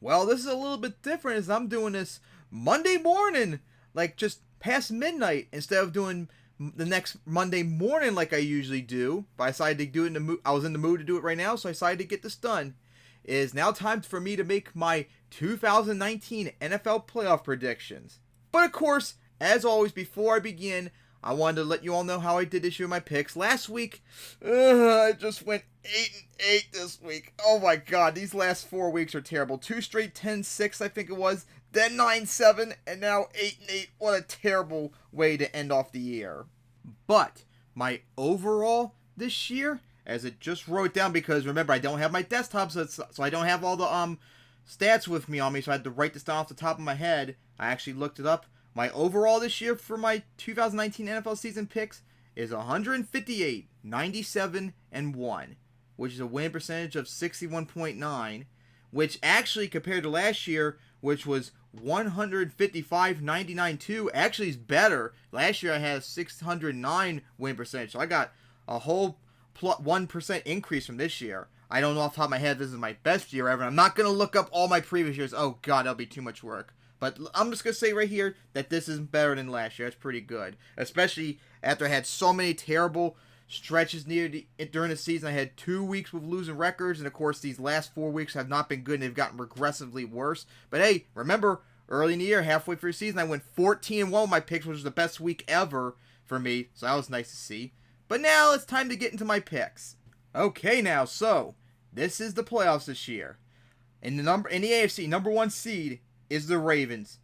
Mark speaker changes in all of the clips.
Speaker 1: Well, this is a little bit different as I'm doing this Monday morning, like just past midnight, instead of doing the next Monday morning like I usually do. But I decided to do it in the mood. I was in the mood to do it right now, so I decided to get this done. It is now time for me to make my 2019 NFL playoff predictions. But of course, as always, before I begin, I wanted to let you all know how I did this year with my picks. Last week, I just went 8-8 this week. Oh my god, these last 4 weeks are terrible. 2 straight 10-6, I think it was. Then 9-7, and now 8-8. What a terrible way to end off the year. But my overall this year, as it just wrote down, because remember, I don't have my desktop, so I don't have all the stats with me on me, so I had to write this down off the top of my head. I actually looked it up. My overall this year for my 2019 NFL season picks is 158, 97, and 1, which is a win percentage of 61.9, which actually compared to last year, which was 155, 99, 2, actually is better. Last year I had a 609 win percentage, so I got a whole 1% increase from this year. I don't know off the top of my head if this is my best year ever. I'm not going to look up all my previous years. Oh god, that'll be too much work. But I'm just going to say right here that this is better than last year. It's pretty good. Especially after I had so many terrible stretches during the season. I had 2 weeks with losing records. And of course, these last 4 weeks have not been good and they've gotten regressively worse. But hey, remember, early in the year, halfway through the season, I went 14-1 with my picks, which was the best week ever for me. So that was nice to see. But now it's time to get into my picks. Okay now, so this is the playoffs this year. In the AFC, number 1 seed is the Ravens,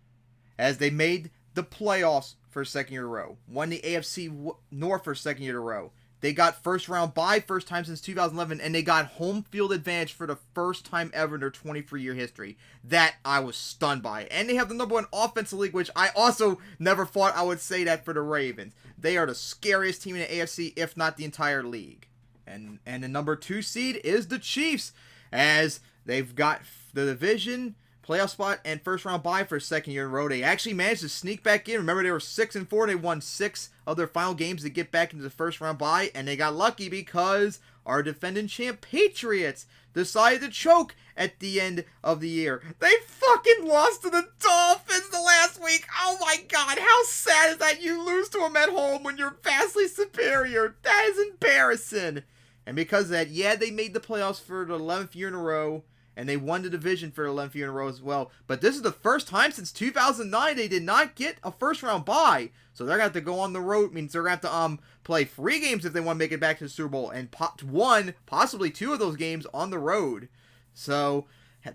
Speaker 1: as they made the playoffs for a second year in a row. Won the AFC North for a second year in a row. They got first round bye, first time since 2011, and they got home field advantage for the first time ever in their 23-year history. That I was stunned by. And they have the number 1 offensive league, which I also never thought I would say that for the Ravens. They are the scariest team in the AFC, if not the entire league. And the number 2 seed is the Chiefs, as they've got the division playoff spot and first round bye for a second year in a row. They actually managed to sneak back in. Remember, they were 6-4. They won 6 of their final games to get back into the first round bye, and they got lucky because our defending champ Patriots decided to choke at the end of the year. They fucking lost to the Dolphins the last week. Oh my god, how sad is that? You lose to them at home when you're vastly superior. That is embarrassing. And because of that, yeah, they made the playoffs for the 11th year in a row. And they won the division for the 11th year in a row as well. But this is the first time since 2009 they did not get a first round bye. So they're going to have to go on the road. Means they're going to have to play 3 games if they want to make it back to the Super Bowl. And possibly 2 of those games on the road. So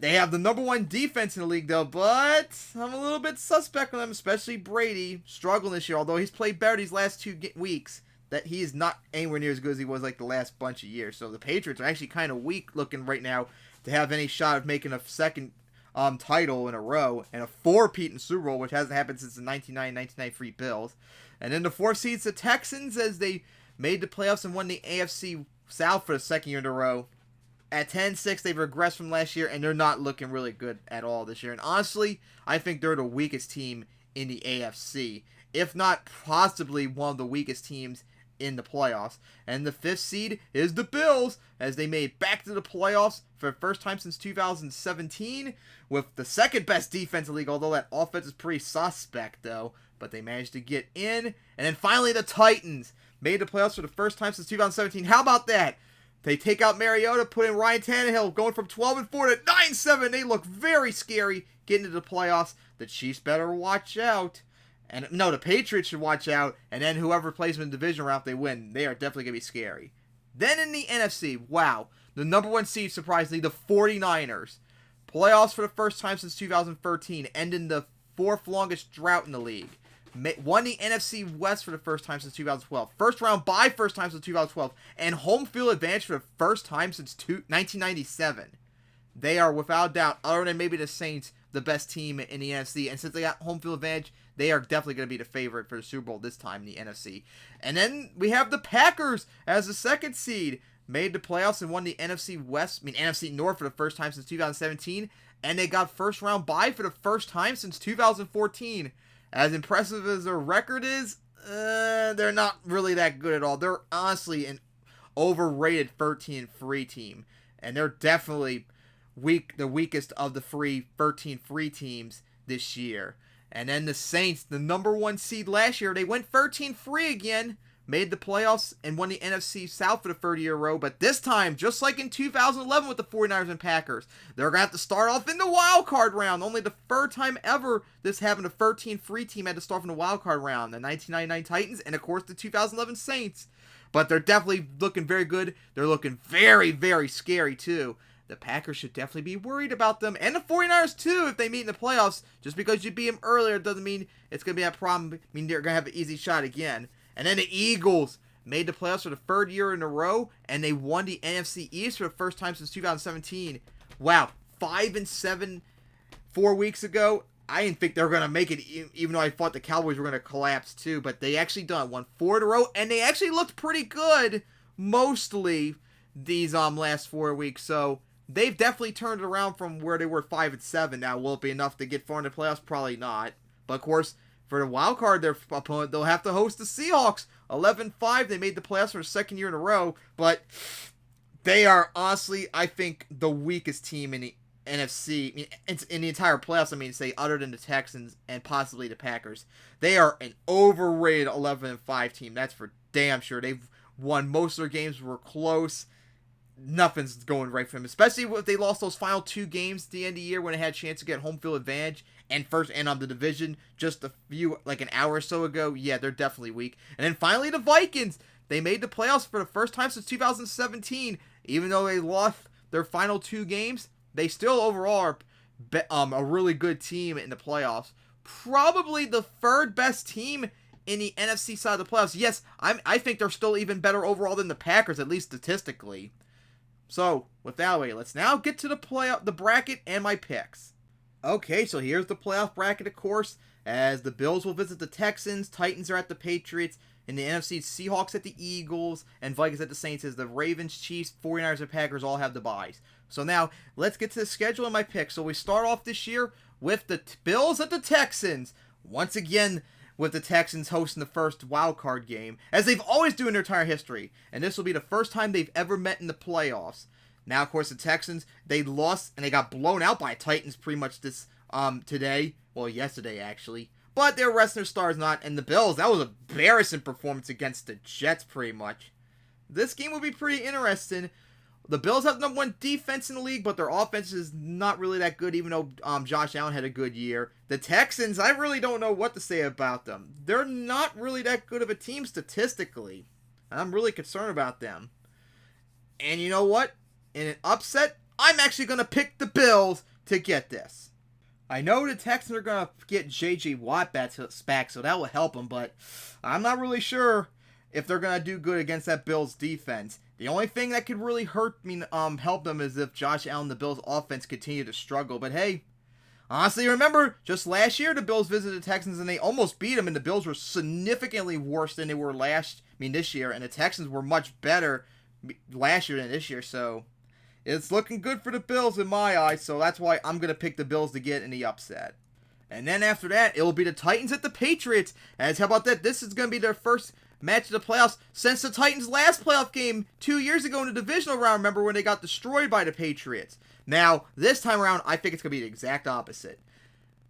Speaker 1: they have the number 1 defense in the league though. But I'm a little bit suspect of them, especially Brady. Struggling this year, although he's played better these last 2 weeks. That he is not anywhere near as good as he was like the last bunch of years. So the Patriots are actually kind of weak looking right now to have any shot of making a second title in a row and a 4-peat in Super Bowl, which hasn't happened since the 1990-1993 Bills. And then the 4th seed's the Texans, as they made the playoffs and won the AFC South for the second year in a row. At 10-6, they've regressed from last year, and they're not looking really good at all this year. And honestly, I think they're the weakest team in the AFC, if not possibly one of the weakest teams in the playoffs. And the 5th seed is the Bills, as they made back to the playoffs for the first time since 2017 with the 2nd best defense in the league, although that offense is pretty suspect though, but they managed to get in. And then finally the Titans made the playoffs for the first time since 2017. How about that? They take out Mariota, put in Ryan Tannehill, going from 12-4 to 9-7. They look very scary getting into the playoffs. The Chiefs better watch out. And no, the Patriots should watch out, and then whoever plays them in the division round, if they win, they are definitely going to be scary. Then in the NFC, wow, the number 1 seed, surprisingly, the 49ers. Playoffs for the first time since 2013, ending the 4th longest drought in the league. Won the NFC West for the first time since 2012. First round bye, first time since 2012. And home field advantage for the first time since 1997. They are, without doubt, other than maybe the Saints, the best team in the NFC. And since they got home field advantage, they are definitely going to be the favorite for the Super Bowl this time in the NFC. And then we have the Packers as the 2nd seed. Made the playoffs and won the NFC North for the first time since 2017. And they got first round bye for the first time since 2014. As impressive as their record is, they're not really that good at all. They're honestly an overrated 13-3 team. And they're definitely the weakest of the 13 free teams this year. And then the Saints, the number 1 seed last year, they went 13 free again, made the playoffs, and won the NFC South for the third year in a row. But this time, just like in 2011 with the 49ers and Packers, they're going to have to start off in the wild card round. Only the third time ever this happened, a 13 free team had to start from the wild card round. The 1999 Titans and, of course, the 2011 Saints. But they're definitely looking very good. They're looking very, very scary, too. The Packers should definitely be worried about them. And the 49ers, too, if they meet in the playoffs. Just because you beat them earlier doesn't mean it's going to be a problem. I mean, they're going to have an easy shot again. And then the Eagles made the playoffs for the third year in a row. And they won the NFC East for the first time since 2017. Wow. 5-7 4 weeks ago. I didn't think they were going to make it, even though I thought the Cowboys were going to collapse, too. But they actually won 4 in a row. And they actually looked pretty good, mostly, these last 4 weeks. So they've definitely turned it around from where they were 5-7. Now, will it be enough to get far in the playoffs? Probably not. But, of course, for the wild card, their opponent, they'll have to host the Seahawks. 11-5, they made the playoffs for the second year in a row. But they are, honestly, I think, the weakest team in the NFC. I mean, in the entire playoffs, I mean, say, other than the Texans and possibly the Packers. They are an overrated 11-5 team. That's for damn sure. They've won most of their games, were close. Nothing's going right for them, especially if they lost those final 2 games at the end of the year when they had a chance to get home field advantage and first and on the division just an hour or so ago. Yeah, they're definitely weak. And then finally the Vikings, they made the playoffs for the first time since 2017. Even though they lost their final 2 games, they still overall are a really good team in the playoffs. Probably the third best team in the NFC side of the playoffs. Yes, I think they're still even better overall than the Packers, at least statistically. So, with that way, let's now get to the bracket and my picks. Okay, so here's the playoff bracket, of course, as the Bills will visit the Texans, Titans are at the Patriots, in the NFC, Seahawks at the Eagles, and Vikings at the Saints, as the Ravens, Chiefs, 49ers, and Packers all have the byes. So now, let's get to the schedule and my picks. So we start off this year with the Bills at the Texans. Once again, with the Texans hosting the first wild card game, as they've always do in their entire history. And this will be the first time they've ever met in the playoffs. Now, of course, the Texans, they lost and they got blown out by Titans pretty much this today. Well, yesterday, actually. But they're resting their stars not. And the Bills, that was an embarrassing performance against the Jets, pretty much. This game will be pretty interesting. The Bills have the number 1 defense in the league, but their offense is not really that good, even though Josh Allen had a good year. The Texans, I really don't know what to say about them. They're not really that good of a team statistically. And I'm really concerned about them. And you know what? In an upset, I'm actually going to pick the Bills to get this. I know the Texans are going to get J.J. Watt back, so that will help them, but I'm not really sure if they're going to do good against that Bills defense. The only thing that could really help them is if Josh Allen, the Bills offense, continue to struggle. But hey, honestly, remember, just last year the Bills visited the Texans and they almost beat them, and the Bills were significantly worse than they were this year, and the Texans were much better last year than this year, so it's looking good for the Bills in my eyes, so that's why I'm going to pick the Bills to get in the upset. And then after that, it will be the Titans at the Patriots. As how about that? This is going to be their first match of the playoffs since the Titans' last playoff game 2 years ago in the divisional round. Remember when they got destroyed by the Patriots? Now, this time around, I think it's going to be the exact opposite.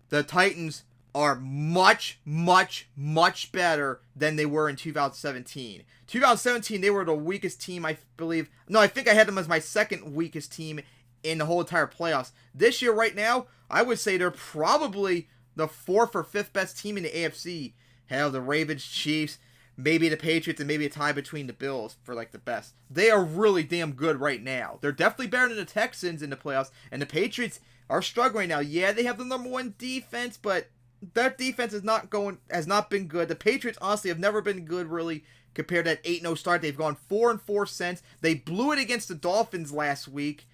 Speaker 1: The Titans are much, much, much better than they were in 2017. 2017, they were the weakest team, I believe. No, I think I had them as my second weakest team in the whole entire playoffs. This year, right now, I would say they're probably the 4th or 5th best team in the AFC. Hell, the Ravens, Chiefs, maybe the Patriots, and maybe a tie between the Bills for like the best. They are really damn good right now. They're definitely better than the Texans in the playoffs, and the Patriots are struggling now. Yeah, they have the number 1 defense, but their defense has not been good. The Patriots honestly have never been good really compared to that 8-0 start. They've gone 4-4 since. They blew it against the Dolphins last week,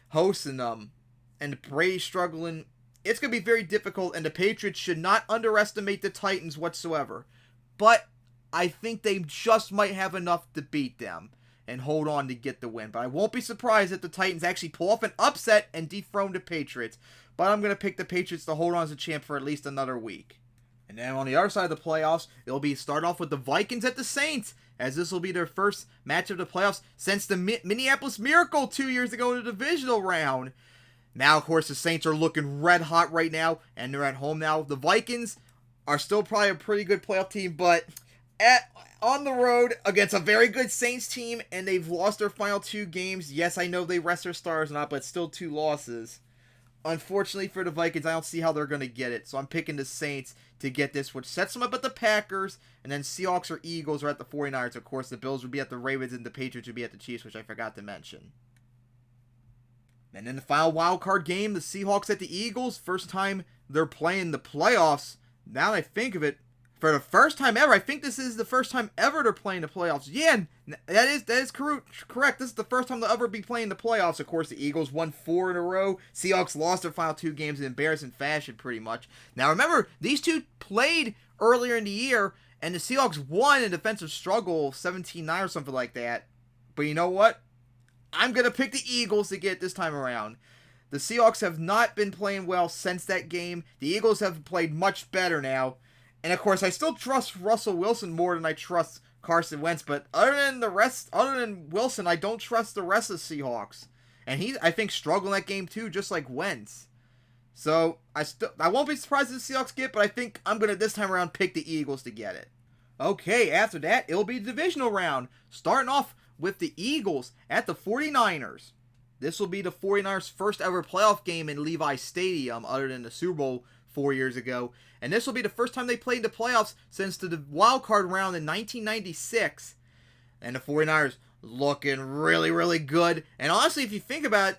Speaker 1: hosting them, and Brady's struggling. It's going to be very difficult, and the Patriots should not underestimate the Titans whatsoever. But I think they just might have enough to beat them and hold on to get the win. But I won't be surprised if the Titans actually pull off an upset and dethrone the Patriots. But I'm going to pick the Patriots to hold on as a champ for at least another week. And then on the other side of the playoffs, it'll be start off with the Vikings at the Saints, as this will be their first match of the playoffs since the Minneapolis Miracle 2 years ago in the divisional round. Now, of course, the Saints are looking red hot right now, and they're at home now. The Vikings are still probably a pretty good playoff team, but on the road against a very good Saints team, and they've lost their final 2 games. Yes, I know they rest their stars not, but still 2 losses. Unfortunately for the Vikings, I don't see how they're going to get it, so I'm picking the Saints to get this, which sets them up at the Packers, and then Seahawks or Eagles are at the 49ers. Of course, the Bills would be at the Ravens, and the Patriots would be at the Chiefs, which I forgot to mention. And in the final wild card game, the Seahawks at the Eagles. First time they're playing the playoffs. Now that I think of it, for the first time ever, I think this is the first time ever they're playing the playoffs. Yeah, that is correct. This is the first time they'll ever be playing the playoffs. Of course, the Eagles won 4 in a row. Seahawks lost their final 2 games in embarrassing fashion, pretty much. Now, remember, these two played earlier in the year, and the Seahawks won in defensive struggle 17-9 or something like that. But you know what? I'm going to pick the Eagles to get it this time around. The Seahawks have not been playing well since that game. The Eagles have played much better now. And of course, I still trust Russell Wilson more than I trust Carson Wentz. But other than Wilson, I don't trust the rest of the Seahawks. And he's, I think, struggling that game too, just like Wentz. So I won't be surprised if the Seahawks get, but I think I'm going to this time around pick the Eagles to get it. Okay, after that, it'll be the divisional round. Starting off with the Eagles at the 49ers. This will be the 49ers' first ever playoff game in Levi Stadium, other than the Super Bowl 4 years ago. And this will be the first time they played the playoffs since the wild card round in 1996. And the 49ers looking really, really good. And honestly, if you think about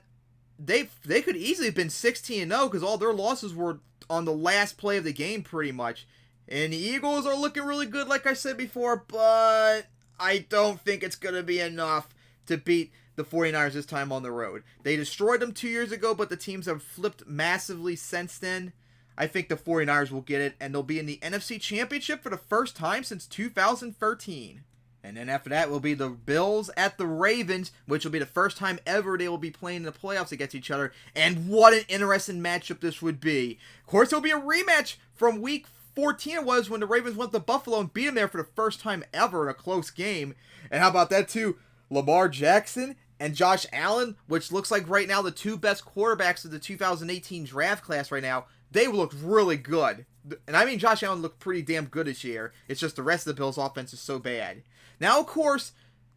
Speaker 1: it, they could easily have been 16-0 because all their losses were on the last play of the game pretty much. And the Eagles are looking really good, like I said before, but I don't think it's going to be enough to beat the 49ers this time on the road. They destroyed them 2 years ago, but the teams have flipped massively since then. I think the 49ers will get it, and they'll be in the NFC Championship for the first time since 2013. And then after that will be the Bills at the Ravens, which will be the first time ever they will be playing in the playoffs against each other. And what an interesting matchup this would be. Of course, it'll be a rematch from Week 14 it was when the Ravens went to Buffalo and beat them there for the first time ever in a close game. And how about that too? Lamar Jackson and Josh Allen, which looks like right now the 2 best quarterbacks of the 2018 draft class right now, they look really good. And I mean, Josh Allen looked pretty damn good this year. It's just the rest of the Bills' offense is so bad. Now, of course,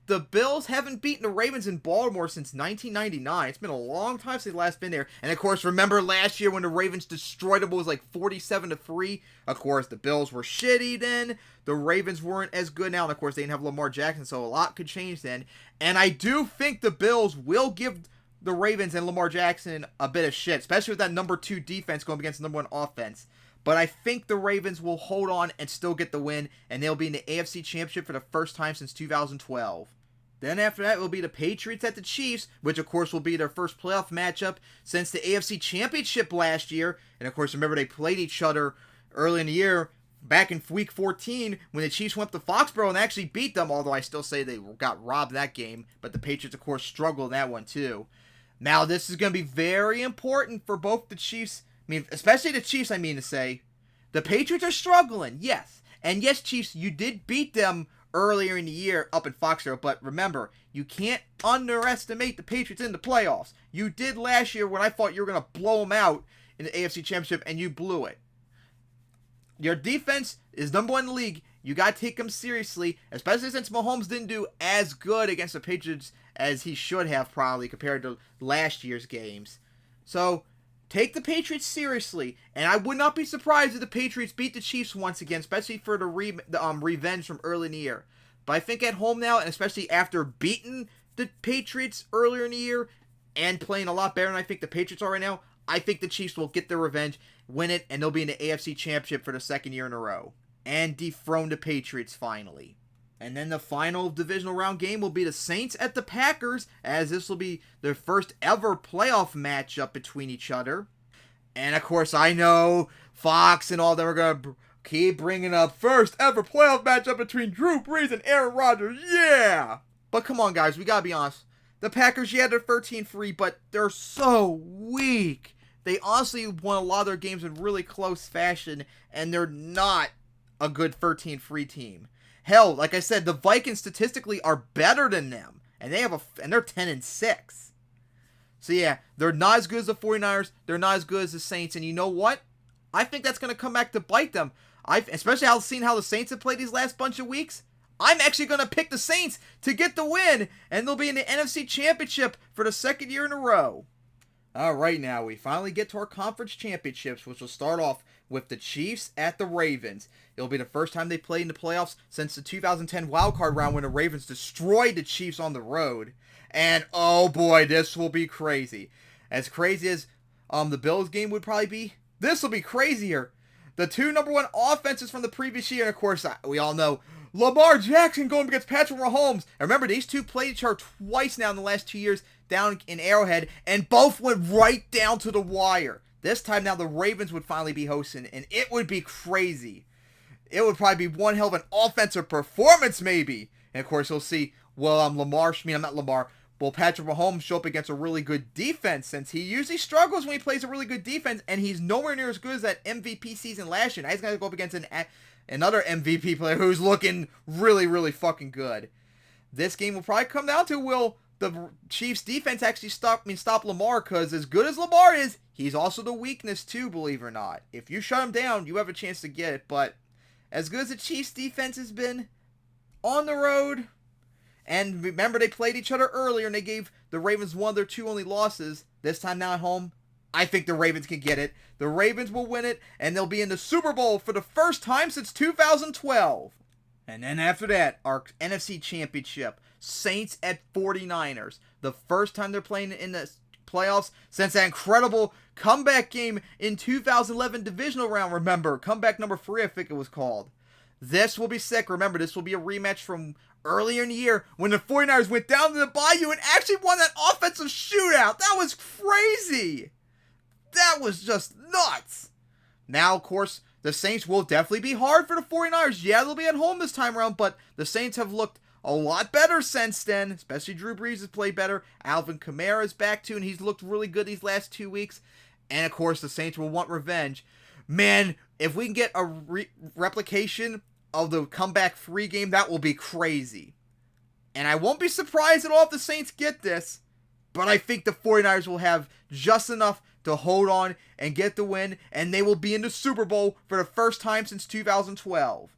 Speaker 1: the Bills haven't beaten the Ravens in Baltimore since 1999. It's been a long time since they've last been there. And, of course, remember last year when the Ravens destroyed them, it was like 47-3. Of course, the Bills were shitty then. The Ravens weren't as good now. And, of course, they didn't have Lamar Jackson, so a lot could change then. And I do think the Bills will give the Ravens and Lamar Jackson a bit of shit, especially with that number 2 defense going against the number 1 offense. But I think the Ravens will hold on and still get the win, and they'll be in the AFC Championship for the first time since 2012. Then after that will be the Patriots at the Chiefs, which of course will be their first playoff matchup since the AFC Championship last year. And of course, remember they played each other early in the year, back in Week 14, when the Chiefs went to Foxborough and actually beat them, although I still say they got robbed that game. But the Patriots, of course, struggled in that one too. Now, this is going to be very important for both the Chiefs. I mean, especially the Chiefs, I mean to say. The Patriots are struggling, yes. And yes, Chiefs, you did beat them earlier in the year up in Foxborough, but remember, you can't underestimate the Patriots in the playoffs. You did last year when I thought you were going to blow them out in the AFC Championship, and you blew it. Your defense is number 1 in the league. You got to take them seriously, especially since Mahomes didn't do as good against the Patriots as he should have probably compared to last year's games. So, take the Patriots seriously, and I would not be surprised if the Patriots beat the Chiefs once again, especially for the revenge from early in the year. But I think at home now, and especially after beating the Patriots earlier in the year and playing a lot better than I think the Patriots are right now, I think the Chiefs will get their revenge, win it, and they'll be in the AFC Championship for the second year in a row. And dethrone the Patriots finally. And then the final divisional round game will be the Saints at the Packers, as this will be their first ever playoff matchup between each other. And of course, I know Fox and all them are going to keep bringing up first ever playoff matchup between Drew Brees and Aaron Rodgers. Yeah! But come on, guys, we got to be honest. The Packers, yeah, they're 13-3, but they're so weak. They honestly won a lot of their games in really close fashion, and they're not a good 13-3 team. Hell, like I said, the Vikings statistically are better than them, and they're 10-6. So yeah, they're not as good as the 49ers. They're not as good as the Saints. And you know what? I think that's going to come back to bite them. Especially seeing how the Saints have played these last bunch of weeks. I'm actually going to pick the Saints to get the win. And they'll be in the NFC Championship for the second year in a row. All right, now we finally get to our conference championships, which will start off with the Chiefs at the Ravens. It'll be the first time they played in the playoffs since the 2010 wildcard round when the Ravens destroyed the Chiefs on the road. And oh boy, this will be crazy. As crazy as the Bills game would probably be, this will be crazier. The two number one offenses from the previous year, and of course, we all know Lamar Jackson going against Patrick Mahomes. And remember, these two played each other twice now in the last 2 years down in Arrowhead, and both went right down to the wire. This time now the Ravens would finally be hosting, and it would be crazy. It would probably be one hell of an offensive performance, maybe. And of course, you'll see, well, will Patrick Mahomes show up against a really good defense, since he usually struggles when he plays a really good defense, and he's nowhere near as good as that MVP season last year. Now he's going to go up against another MVP player who's looking really, really fucking good. This game will probably come down to, will the Chiefs defense actually stop Lamar, because as good as Lamar is, he's also the weakness too, believe it or not. If you shut him down, you have a chance to get it, but as good as the Chiefs defense has been on the road, and remember they played each other earlier and they gave the Ravens one of their two only losses, this time now at home, I think the Ravens can get it. The Ravens will win it, and they'll be in the Super Bowl for the first time since 2012. And then after that, our NFC Championship, Saints at 49ers. The first time they're playing in the playoffs since that incredible comeback game in 2011 divisional round, remember. Comeback number 3, I think it was called. This will be sick. Remember, this will be a rematch from earlier in the year when the 49ers went down to the Bayou and actually won that offensive shootout. That was crazy. That was just nuts. Now, of course, the Saints will definitely be hard for the 49ers. Yeah, they'll be at home this time around, but the Saints have looked a lot better since then, especially Drew Brees has played better. Alvin Kamara is back too, and he's looked really good these last 2 weeks. And, of course, the Saints will want revenge. Man, if we can get a replication of the comeback 3 game, that will be crazy. And I won't be surprised at all if the Saints get this, but I think the 49ers will have just enough to hold on and get the win, and they will be in the Super Bowl for the first time since 2012.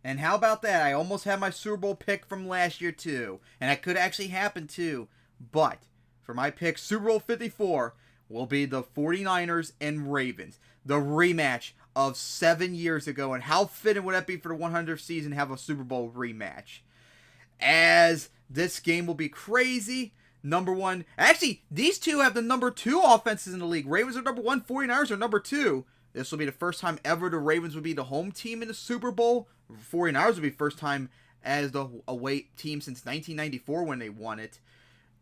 Speaker 1: And how about that? I almost had my Super Bowl pick from last year too, and that could actually happen too. But for my pick, Super Bowl 54 will be the 49ers and Ravens, the rematch of 7 years ago. And how fitting would that be for the 100th season to have a Super Bowl rematch? As this game will be crazy. Number one, actually, these two have the number 2 offenses in the league. Ravens are number 1, 49ers are number 2. This will be the first time ever the Ravens would be the home team in the Super Bowl. 49ers will be first time as the away team since 1994 when they won it.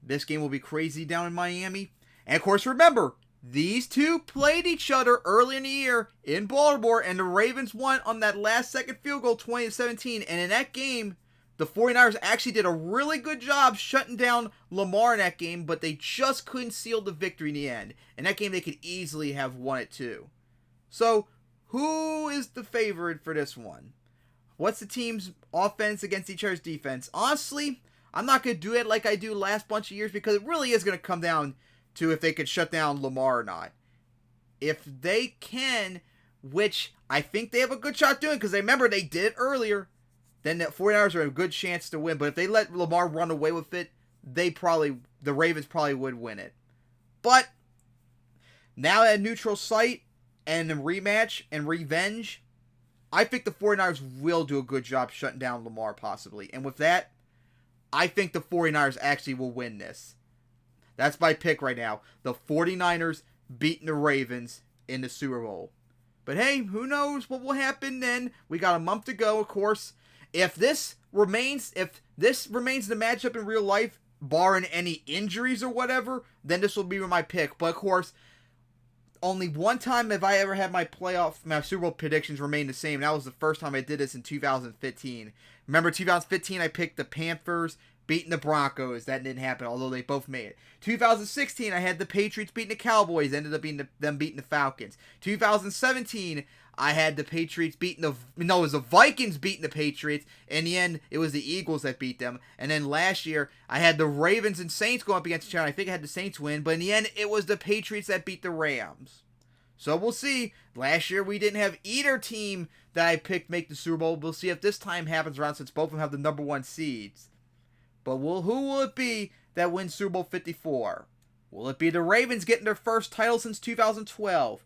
Speaker 1: This game will be crazy down in Miami. And of course, remember, these two played each other early in the year in Baltimore, and the Ravens won on that last second field goal 20-17. And in that game, the 49ers actually did a really good job shutting down Lamar in that game, but they just couldn't seal the victory in the end. In that game, they could easily have won it too. So, who is the favorite for this one? What's the team's offense against each other's defense? Honestly, I'm not going to do it like I do last bunch of years, because it really is going to come down to if they could shut down Lamar or not. If they can, which I think they have a good shot doing, because remember they did it earlier, then the 49ers are a good chance to win. But if they let Lamar run away with it, the Ravens probably would win it. But now at a neutral site and a rematch and revenge, I think the 49ers will do a good job shutting down Lamar possibly. And with that, I think the 49ers actually will win this. That's my pick right now. The 49ers beating the Ravens in the Super Bowl. But hey, who knows what will happen then? We got a month to go, of course. If this remains the matchup in real life, barring any injuries or whatever, then this will be my pick. But of course, only one time have I ever had my Super Bowl predictions remain the same. That was the first time I did this in 2015. Remember 2015, I picked the Panthers beating the Broncos. That didn't happen, although they both made it. 2016, I had the Patriots beating the Cowboys. Ended up beating them beating the Falcons. 2017, I had the Patriots beating it was the Vikings beating the Patriots. In the end, it was the Eagles that beat them. And then last year, I had the Ravens and Saints going up against each other. I think I had the Saints win, but in the end, it was the Patriots that beat the Rams. So we'll see. Last year, we didn't have either team that I picked make the Super Bowl. We'll see if this time happens around, since both of them have the number 1 seeds. But who will it be that wins Super Bowl 54? Will it be the Ravens getting their first title since 2012?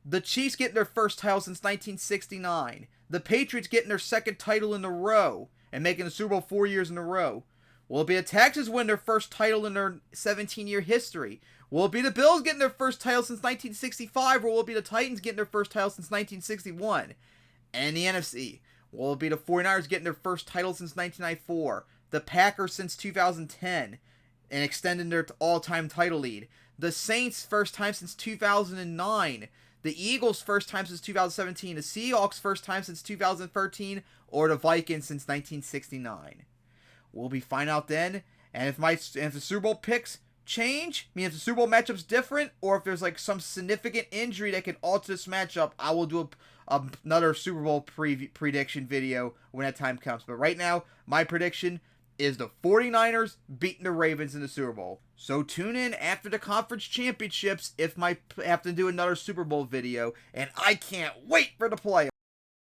Speaker 1: The Chiefs getting their first title since 1969? The Patriots getting their second title in a row and making the Super Bowl 4 years in a row? Will it be the Texans win their first title in their 17-year history? Will it be the Bills getting their first title since 1965, or will it be the Titans getting their first title since 1961? And the NFC, will it be the 49ers getting their first title since 1994? The Packers since 2010 and extending their all-time title lead? The Saints first time since 2009? The Eagles first time since 2017? The Seahawks first time since 2013? Or the Vikings since 1969? We'll be finding out then. And if the Super Bowl picks change, if the Super Bowl matchup's different, or if there's like some significant injury that can alter this matchup, I will do another Super Bowl prediction video when that time comes. But right now, my prediction is the 49ers beating the Ravens in the Super Bowl. So tune in after the conference championships if I have to do another Super Bowl video, and I can't wait for the playoffs.